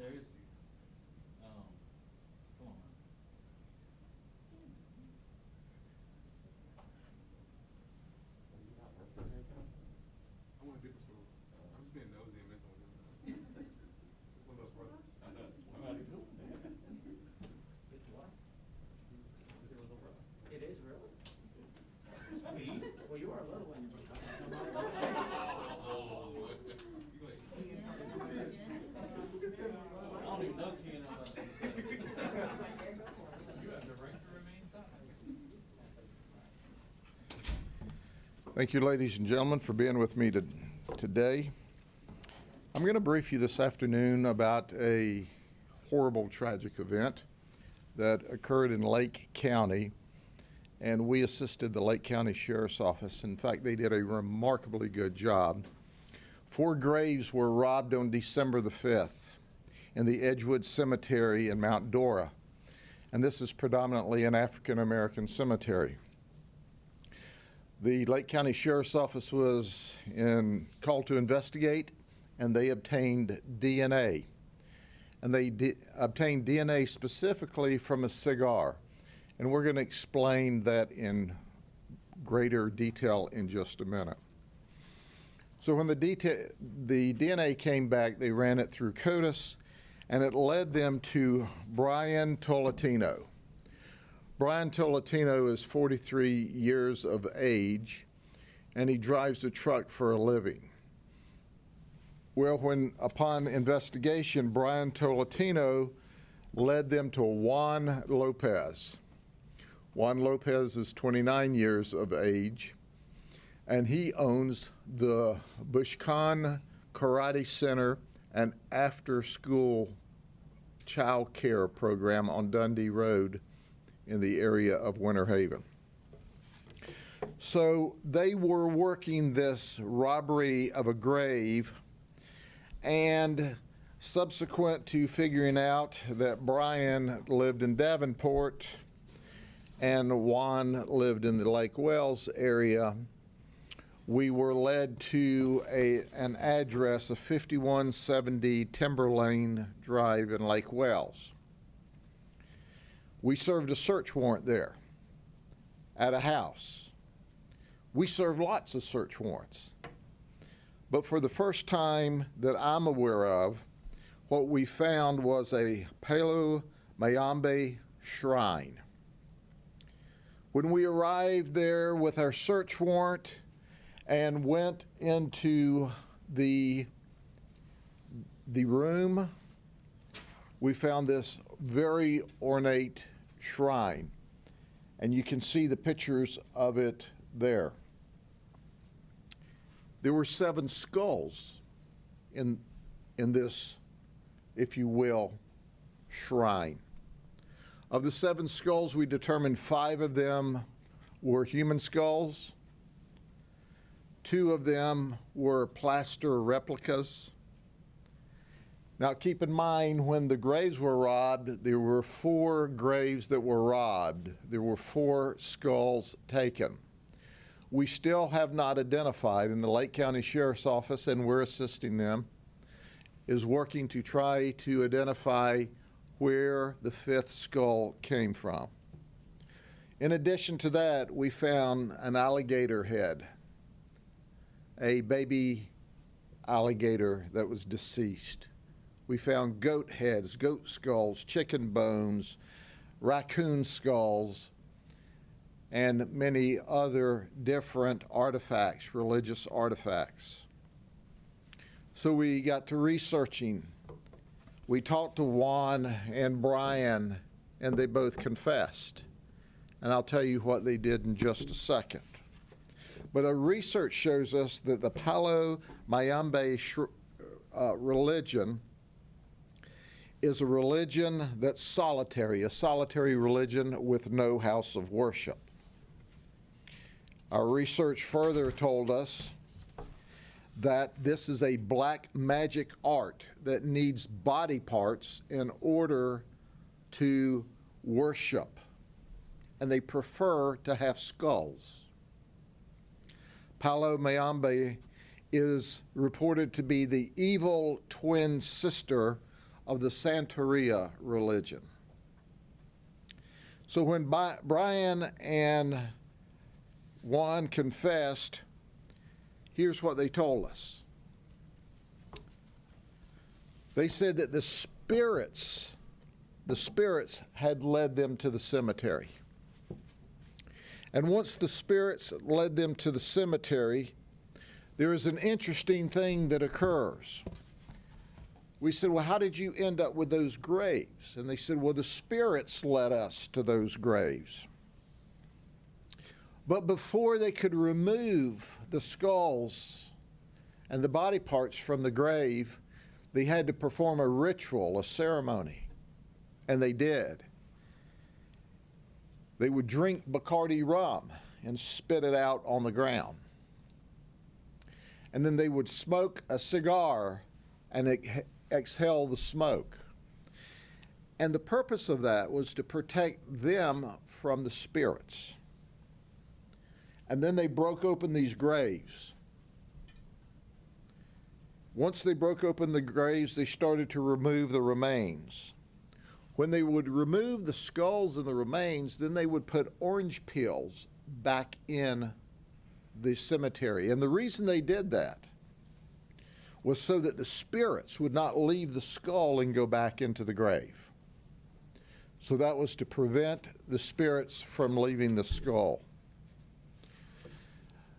There's, come on. I want to do this one. I'm just being nosy and messing with him. It's one of those brothers. I know. I'm out of cool. It's what? It's your little brother. It is really? Sweet. Well, you are a little one. I don't even know Ken. You have the right to remain silent. Thank you, ladies and gentlemen, for being with me today. I'm going to brief you this afternoon about a horrible, tragic event that occurred in Lake County, and we assisted the Lake County Sheriff's Office. In fact, they did a remarkably good job. 4 graves were robbed on December the 5th in the Edgewood Cemetery in Mount Dora, and this is predominantly an African-American cemetery. The Lake County Sheriff's Office was called to investigate, and they obtained DNA. And they obtained DNA specifically from a cigar. And we're going to explain that in greater detail in just a minute. So when the DNA came back, they ran it through CODIS, and it led them to Brian Toletino. Brian Toletino is 43 years of age, and he drives a truck for a living. Well, upon investigation, Brian Toletino led them to Juan Lopez. Juan Lopez is 29 years of age, and he owns the Bushkan Karate Center and after-school child care program on Dundee Road in the area of Winter Haven. So they were working this robbery of a grave, and subsequent to figuring out that Brian lived in Davenport and Juan lived in the Lake Wells area, we were led to an address of 5170 Timber Lane Drive in Lake Wells. We served a search warrant there at a house. We served lots of search warrants. But for the first time that I'm aware of, what we found was a Palo Mayombe shrine. When we arrived there with our search warrant and went into the room, we found this very ornate shrine, and you can see the pictures of it there. There were 7 skulls in this, if you will, shrine. Of the 7 skulls, we determined 5 of them were human skulls. 2 of them were plaster replicas. Now keep in mind, when the graves were robbed, there were 4 graves that were robbed. There were 4 skulls taken. We still have not identified, and the Lake County Sheriff's Office, and we're assisting them, is working to try to identify where the 5th skull came from. In addition to that, we found an alligator head, a baby alligator that was deceased. We found goat heads, goat skulls, chicken bones, raccoon skulls, and many other different artifacts, religious artifacts. So we got to researching. We talked to Juan and Brian, and they both confessed. And I'll tell you what they did in just a second. But our research shows us that the Palo Mayombe religion is a religion that's solitary, a solitary religion with no house of worship. Our research further told us that this is a black magic art that needs body parts in order to worship, and they prefer to have skulls. Palo Mayombe is reported to be the evil twin sister of the Santeria religion. So when Brian and Juan confessed, here's what they told us. They said that the spirits had led them to the cemetery. And once the spirits led them to the cemetery, there is an interesting thing that occurs. We said, well, how did you end up with those graves? And they said, well, the spirits led us to those graves. But before they could remove the skulls and the body parts from the grave, they had to perform a ritual, a ceremony. And they did. They would drink Bacardi rum and spit it out on the ground. And then they would smoke a cigar and exhale the smoke. And the purpose of that was to protect them from the spirits. And then they broke open these graves. Once they broke open the graves, they started to remove the remains. When they would remove the skulls and the remains, then they would put orange peels back in the cemetery. And the reason they did that was so that the spirits would not leave the skull and go back into the grave. So that was to prevent the spirits from leaving the skull.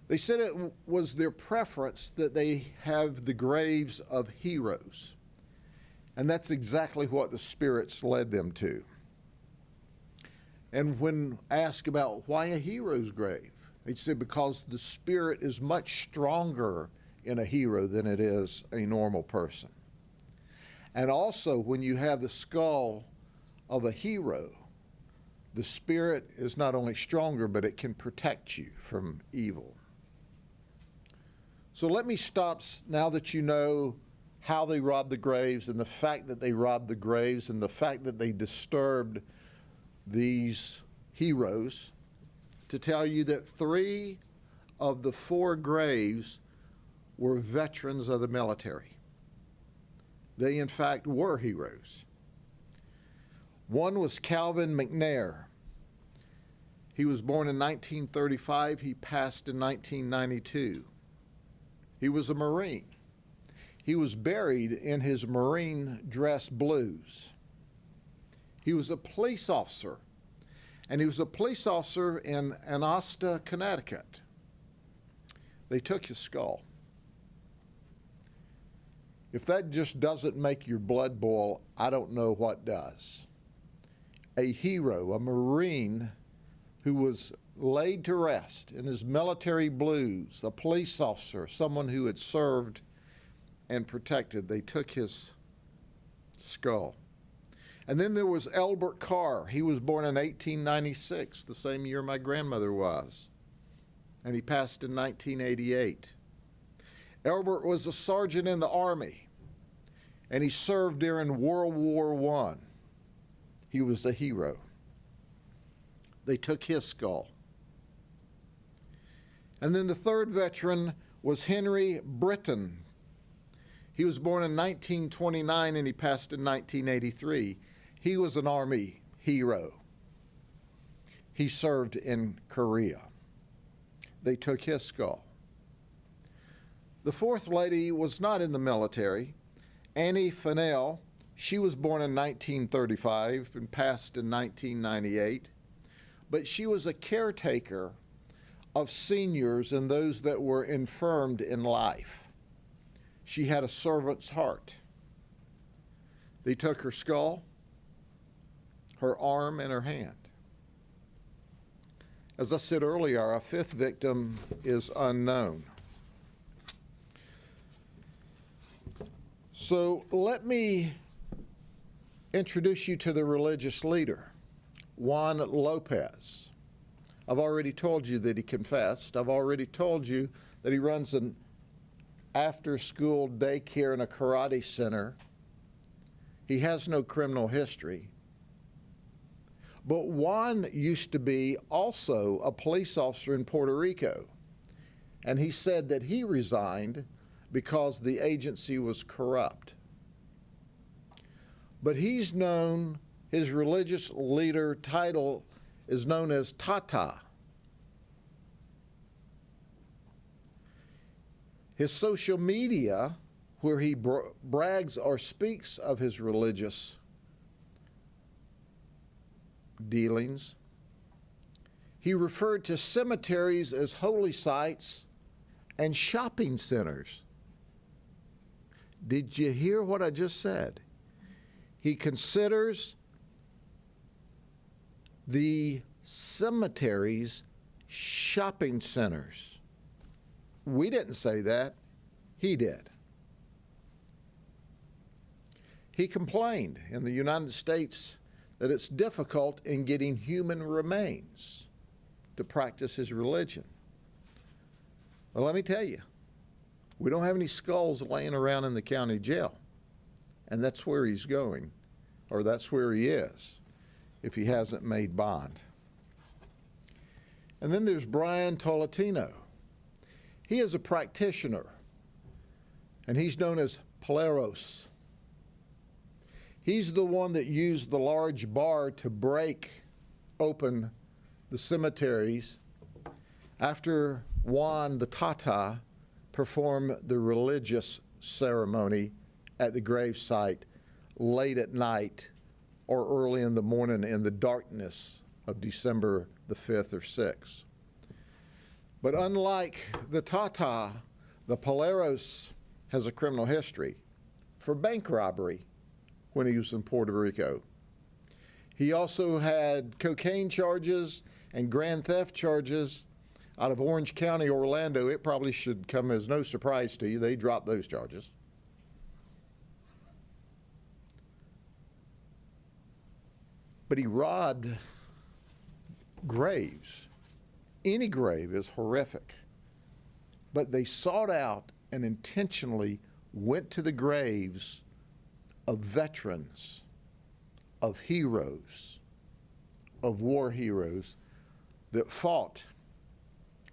They said it was their preference that they have the graves of heroes. And that's exactly what the spirits led them to. And when asked about why a hero's grave, they said because the spirit is much stronger in a hero than it is a normal person. And also, when you have the skull of a hero, the spirit is not only stronger, but it can protect you from evil. So let me stop now that you know how they robbed the graves and the fact that they robbed the graves and the fact that they disturbed these heroes, to tell you that 3 of the 4 graves were veterans of the military. They, in fact, were heroes. One was Calvin McNair. He was born in 1935. He passed in 1992. He was a Marine. He was buried in his Marine dress blues. He was a police officer, and he was a police officer in Anasta, Connecticut. They took his skull. If that just doesn't make your blood boil, I don't know what does. A hero, a Marine who was laid to rest in his military blues, a police officer, someone who had served and protected, they took his skull. And then there was Elbert Carr. He was born in 1896, the same year my grandmother was, and he passed in 1988. Elbert was a sergeant in the Army, and he served during World War I. He was a hero. They took his skull. And then the third veteran was Henry Britton. He was born in 1929 and he passed in 1983. He was an Army hero. He served in Korea. They took his skull. The fourth lady was not in the military. Annie Fennell, she was born in 1935 and passed in 1998. But she was a caretaker of seniors and those that were infirmed in life. She had a servant's heart. They took her skull, her arm, and her hand. As I said earlier, our 5th victim is unknown. So let me introduce you to the religious leader, Juan Lopez. I've already told you that he confessed. I've already told you that he runs an after-school daycare and a karate center. He has no criminal history. But Juan used to be also a police officer in Puerto Rico, and he said that he resigned because the agency was corrupt. But he's known, his religious leader title is known as Tata. His social media, where he brags or speaks of his religious dealings, he referred to cemeteries as holy sites and shopping centers. Did you hear what I just said? He considers the cemeteries shopping centers. We didn't say that. He did. He complained in the United States that it's difficult in getting human remains to practice his religion. Well, let me tell you, we don't have any skulls laying around in the county jail. And that's where he's going, or that's where he is, if he hasn't made bond. And then there's Brian Toletino. He is a practitioner, and he's known as Poleros. He's the one that used the large bar to break open the cemeteries after Juan the Tata performed the religious ceremony at the gravesite late at night or early in the morning in the darkness of December the 5th or 6th. But unlike the Tata, the Poleros has a criminal history for bank robbery when he was in Puerto Rico. He also had cocaine charges and grand theft charges out of Orange County, Orlando. It probably should come as no surprise to you. They dropped those charges. But he robbed graves. Any grave is horrific. But they sought out and intentionally went to the graves of veterans, of heroes, of war heroes that fought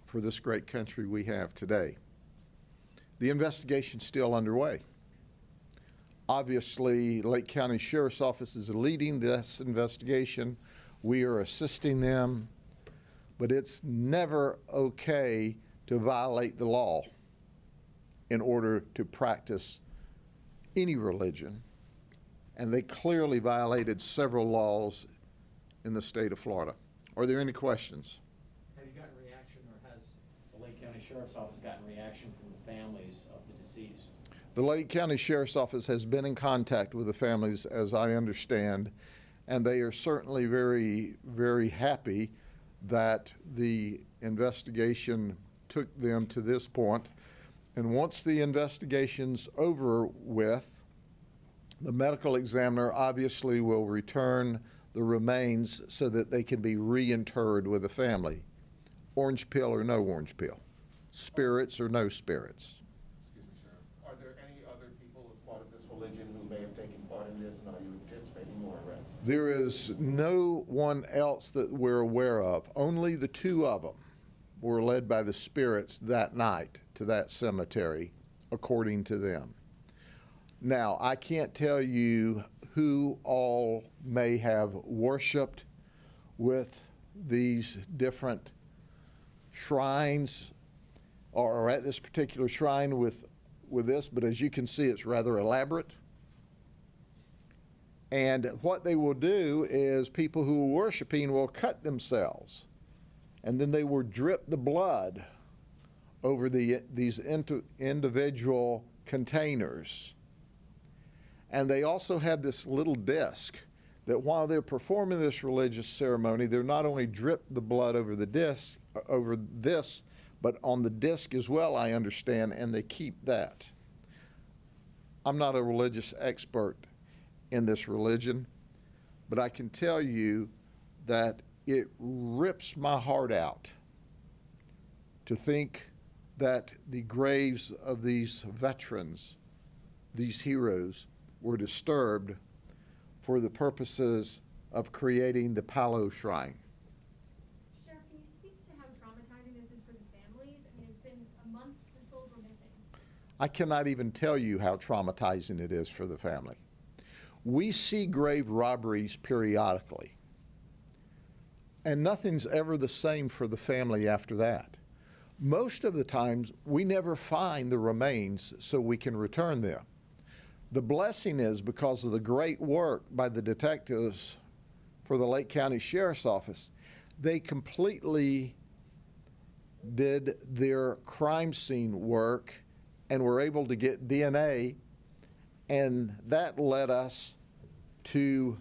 for this great country we have today. The investigation's still underway. Obviously, Lake County Sheriff's Office is leading this investigation. We are assisting them, but it's never okay to violate the law in order to practice any religion. And they clearly violated several laws in the state of Florida. Are there any questions? Have you gotten reaction, or has the Lake County Sheriff's Office gotten reaction from the families of the deceased? The Lake County Sheriff's Office has been in contact with the families, as I understand, and they are certainly very, very happy that the investigation took them to this point. And once the investigation's over with, the medical examiner obviously will return the remains so that they can be reinterred with the family. Orange peel or no orange peel. Spirits or no spirits. Excuse me, Sheriff. Are there any other people as part of this religion who may have taken part in this, and are you anticipating more arrests? There is no one else that we're aware of. Only the two of them were led by the spirits that night to that cemetery, according to them. Now, I can't tell you who all may have worshiped with these different shrines or at this particular shrine with this, but as you can see, it's rather elaborate. And what they will do is people who are worshiping will cut themselves, and then they will drip the blood over these individual containers. And they also have this little disc that while they're performing this religious ceremony, they're not only drip the blood over the disc, over this, but on the disc as well, I understand, and they keep that. I'm not a religious expert in this religion, but I can tell you that it rips my heart out to think that the graves of these veterans, these heroes, were disturbed for the purposes of creating the Palo Shrine. Sheriff, can you speak to how traumatizing this is for the families? I mean, it's been a month since souls were missing. I cannot even tell you how traumatizing it is for the family. We see grave robberies periodically, and nothing's ever the same for the family after that. Most of the times, we never find the remains so we can return them. The blessing is because of the great work by the detectives for the Lake County Sheriff's Office, they completely did their crime scene work and were able to get DNA, and that led us to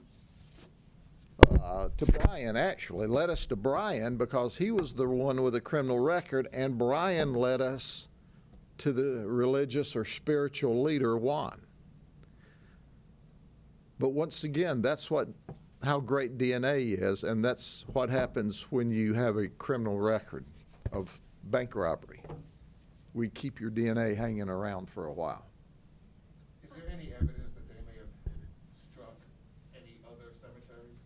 Brian, actually. Led us to Brian because he was the one with a criminal record, and Brian led us to the religious or spiritual leader, Juan. But once again, that's how great DNA is, and that's what happens when you have a criminal record of bank robbery. We keep your DNA hanging around for a while. Is there any evidence that they may have struck any other cemeteries?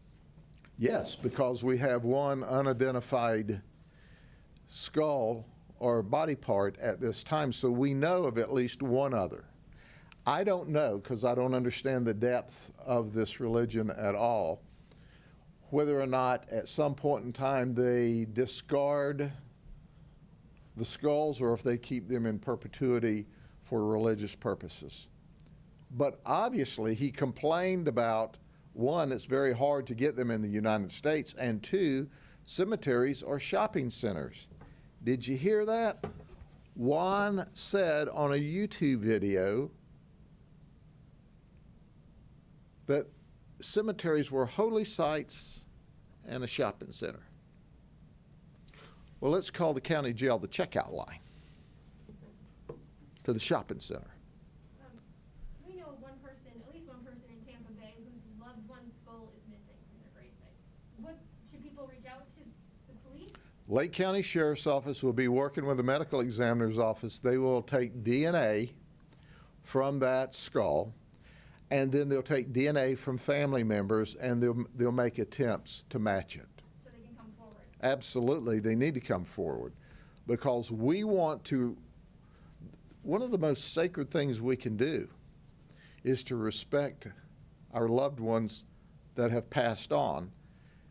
Yes, because we have one unidentified skull or body part at this time, so we know of at least one other. I don't know, because I don't understand the depth of this religion at all, whether or not at some point in time they discard the skulls or if they keep them in perpetuity for religious purposes. But obviously he complained about, one, it's very hard to get them in the United States, and two, cemeteries are shopping centers. Did you hear that? Juan said on a YouTube video that cemeteries were holy sites and a shopping center. Well, let's call the county jail the checkout line to the shopping center. We know one person, at least one person in Tampa Bay, whose loved one's skull is missing from their gravesite. What, should people reach out to the police? Lake County Sheriff's Office will be working with the medical examiner's office. They will take DNA from that skull, and then they'll take DNA from family members, and they'll make attempts to match it. So they can come forward. Absolutely, they need to come forward, because we want to, one of the most sacred things we can do is to respect our loved ones that have passed on,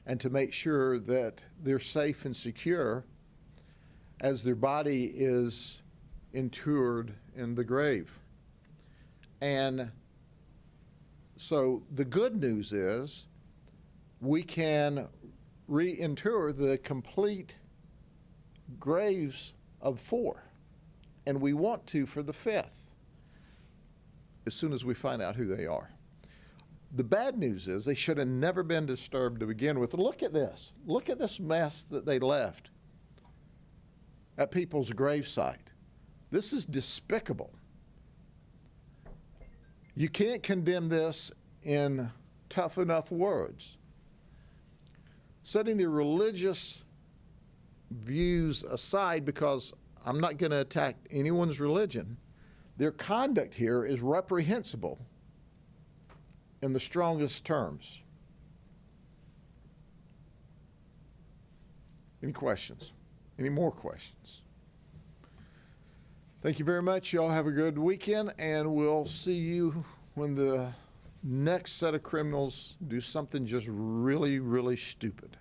and to make sure that they're safe and secure as their body is interred in the grave. And so the good news is we can reinter the complete graves of 4, and we want to for the 5th as soon as we find out who they are. The bad news is they should have never been disturbed to begin with. Look at this. Look at this mess that they left at people's gravesite. This is despicable. You can't condemn this in tough enough words. Setting the religious views aside, because I'm not going to attack anyone's religion, their conduct here is reprehensible in the strongest terms. Any questions? Any more questions? Thank you very much. Y'all have a good weekend, and we'll see you when the next set of criminals do something just really, really stupid.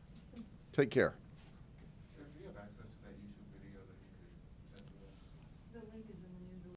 Take care.